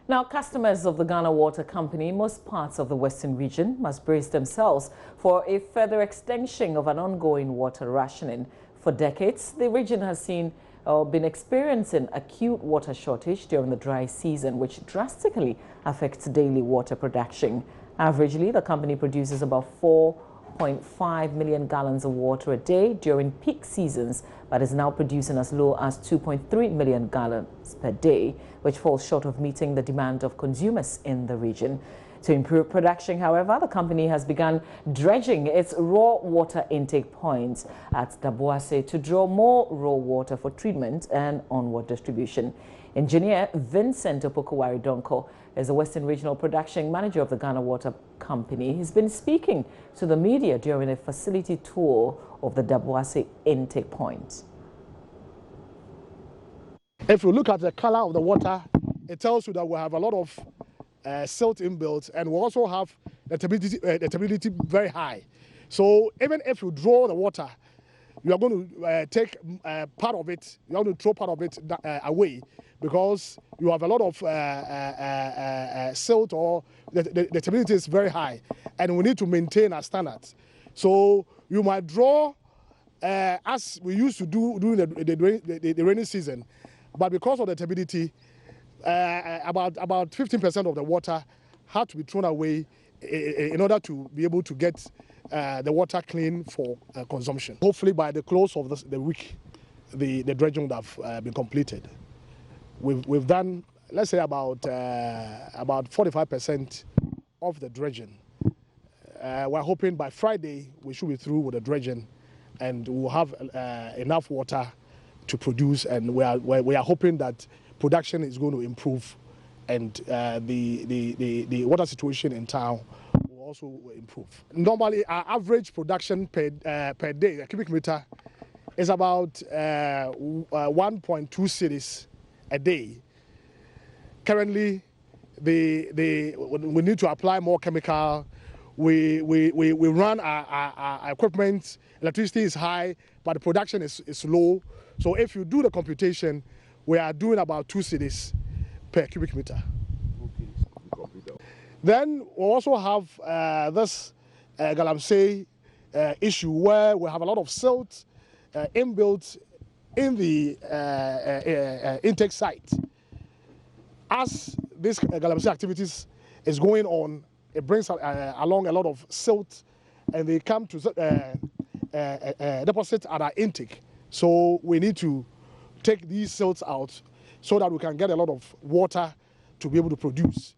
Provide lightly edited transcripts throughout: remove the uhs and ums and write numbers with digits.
Now, customers of the Ghana Water Company, most parts of the Western region, must brace themselves for a further extension of an ongoing water rationing. For decades, the region has been experiencing acute water shortage during the dry season, which drastically affects daily water production. Averagely, the company produces about 4.5 million gallons of water a day during peak seasons, but is now producing as low as 2.3 million gallons per day, which falls short of meeting the demand of consumers in the region. To improve production, however, the company has begun dredging its raw water intake points at Daboase to draw more raw water for treatment and onward distribution. Engineer Vincent Opokuwari-Donko is the Western Regional Production Manager of the Ghana Water Company. He's been speaking to the media during a facility tour of the Daboase intake point. If you look at the color of the water, it tells you that we have a lot of silt inbuilt, and we also have the turbidity very high. So even if you draw the water, you are going to take part of it, you are going to throw part of it away, because you have a lot of silt, or the turbidity is very high, and we need to maintain our standards. So you might draw as we used to do during the rainy season, but because of the turbidity, about 15% of the water had to be thrown away in order to be able to get the water clean for consumption. Hopefully by the close of the week, the dredging would have been completed. We've done, let's say, about 45% of the dredging. We're hoping by Friday we should be through with the dredging, and we'll have enough water to produce, and we are hoping that production is going to improve, and the water situation in town will also improve. Normally, our average production per day, a cubic meter, is about 1.2 cedis a day. Currently, we need to apply more chemical. We run our equipment. Electricity is high, but the production is low. So if you do the computation, we are doing about 2 cedis per cubic meter. Okay. Then we also have this galamsey issue, where we have a lot of silt inbuilt in the intake site. As this galamsey activities is going on, it brings along a lot of silt, and they come to deposit at our intake. So we need to take these silts out so that we can get a lot of water to be able to produce.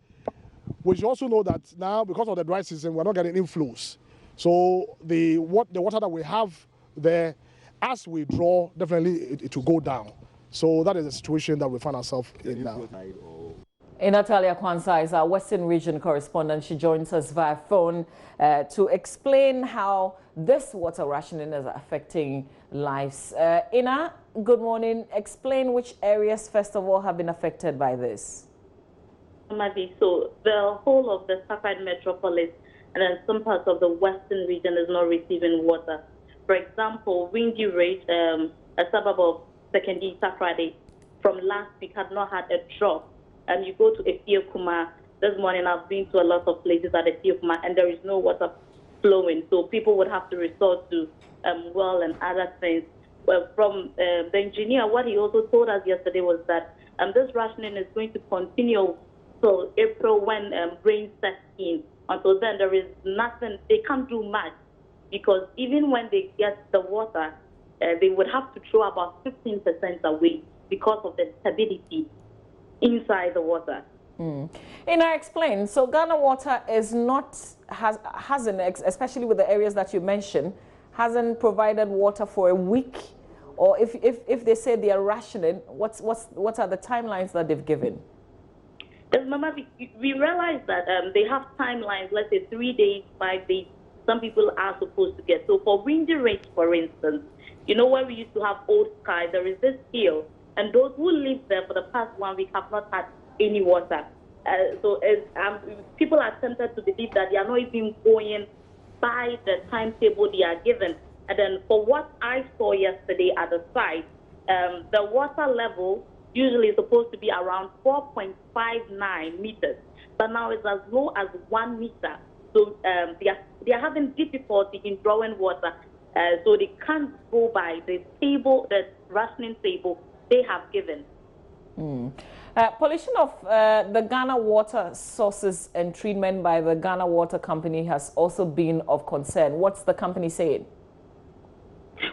We should also know that now, because of the dry season, we're not getting inflows. So the water that we have there, as we draw, definitely it will go down. So that is the situation that we find ourselves in now. Natalia Kwanzaa is our Western Region correspondent. She joins us via phone to explain how this water rationing is affecting lives. Ina, good morning. Explain which areas, first of all, have been affected by this. So the whole of the Safed metropolis and then some parts of the Western region is not receiving water. For example, Windy Ridge, a suburb of Sekondi Friday, from last week had not had a drop. And you go to Efiokuma, this morning I've been to a lot of places at Efiokuma, and there is no water flowing. So people would have to resort to well and other things. Well, from the engineer, what he also told us yesterday was that this rationing is going to continue till April, when rain sets in. Until then, there is nothing, they can't do much, because even when they get the water, they would have to throw about 15% away because of the turbidity inside the water. Ina, explain. So Ghana Water is hasn't, especially with the areas that you mentioned, hasn't provided water for a week, or if they say they are rationing, what are the timelines that they've given? Yes, Mama, we realize that they have timelines. Let's say 3 days, 5 days. Some people are supposed to get. So for Windy Ridge, for instance, you know where we used to have Old Sky, there is this hill. And those who live there for the past 1 week have not had any water. People are tempted to believe that they are not even going by the timetable they are given. And then for what I saw yesterday at the site, the water level usually supposed to be around 4.59 meters, but now it's as low as 1 meter. So they are having difficulty in drawing water, so they can't go by the rationing table they have given. Pollution of the Ghana water sources and treatment by the Ghana Water Company has also been of concern. What's the company saying?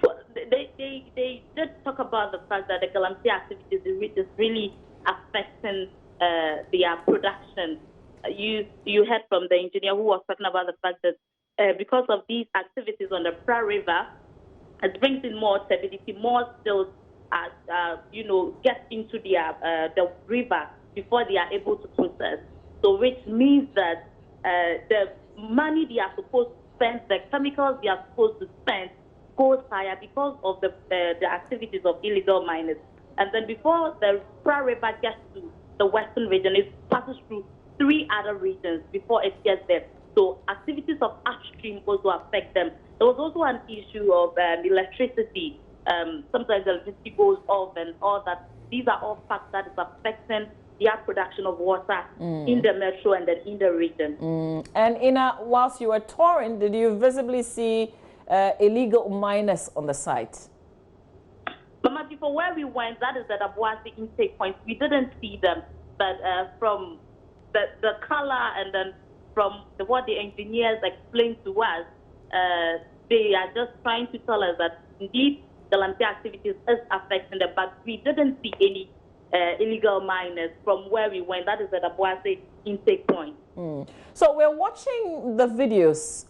Well, they did talk about the fact that the Galamsey activities is really affecting their production. You heard from the engineer who was talking about the fact that because of these activities on the Pra River, it brings in more turbidity, more silt, get into the river before they are able to process. So which means that the money they are supposed to spend, the chemicals they are supposed to spend, goes higher because of the activities of illegal miners. And then before the Pra River gets to the western region, it passes through 3 other regions before it gets there. So activities of upstream also affect them. There was also an issue of electricity. Sometimes electricity goes off and all that. These are all factors that is affecting their production of water in the metro and then in the region. And whilst you were touring, did you visibly see illegal miners on the site? Mama, before where we went, that is the Abuasi intake point. We didn't see them, but from the color and then from what the engineers explained to us, they are just trying to tell us that indeed the Galamsey activities is affecting them, but we didn't see any illegal miners from where we went. That is the Abuasi intake point. So we're watching the videos.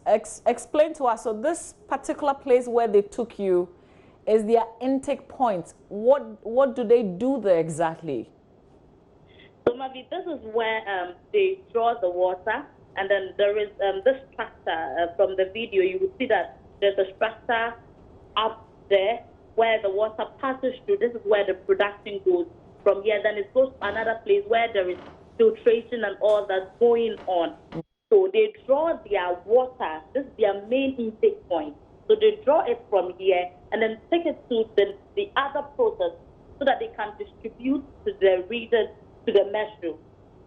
Explain to us, so this particular place where they took you is their intake point. What do they do there exactly? So Mavi, this is where they draw the water, and then there is this structure from the video. You will see that there's a structure up there where the water passes through. This is where the production goes. From here, then it goes to another place where there is filtration and all that's going on. So they draw their water. This is their main intake point. So they draw it from here and then take it to the other process so that they can distribute to the readers, to the metro.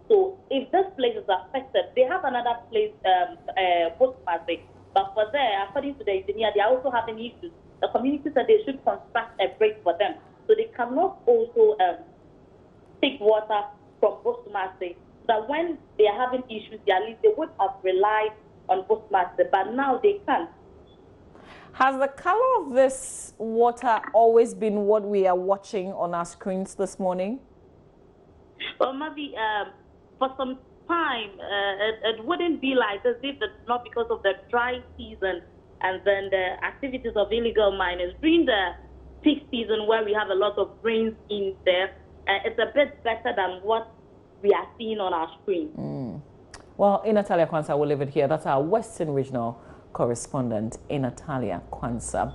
So if this place is affected, they have another place, post-massive. But for there, according to the engineer, they are also having issues. The community said they should construct a bridge for them. So they cannot also take water from post-massive. So that when they are having issues, at least they would have relied on post-massive, but now they can't. Has the color of this water always been what we are watching on our screens this morning? Well, maybe for some time, it wouldn't be like this if it's not because of the dry season and then the activities of illegal miners. During the peak season where we have a lot of rains in there, it's a bit better than what we are seeing on our screen. Well, Natalia Kwanzaa will leave it here. That's our Western Regional correspondent, Natalia Kwanzaa.